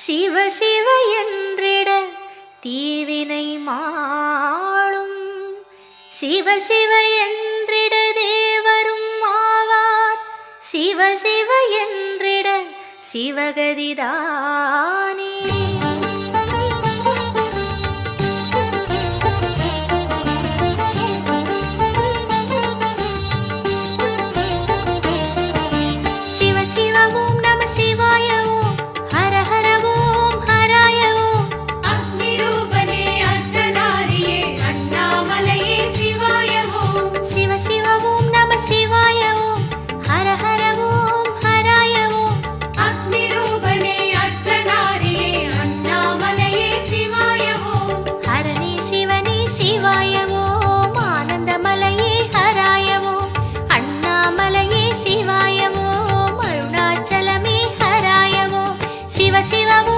சிவ சிவ என்றிட தீவினை மாளும். சிவ சிவ என்றிட தேவரும் ஆவார். சிவ சிவ என்றிட சிவகதிதானே. சிவ சிவ ஓம் நம சிவாய ஓம் ஹர ஹர ஓம் ஹராய ஓம். அக்னிரூபனே அர்த்தநாரியே அண்ணாமலையே சிவாய ஓம். சிவ சிவ ஓம் நம சிவாய ஓம் ஹர ஹர ஓம் ஹராய ஓம். அக்னிரூபனே அர்த்தநாரியே அண்ணாமலையே சிவாய ஓம். ஹரணே சிவனே சிவாய ஓம் ஆனந்தமலையே ஹராய ஓம். அண்ணாமலையே சிவாய ஓம் அருணாச்சலமே ஹராய ஓம். சிவ சிவ ஓம்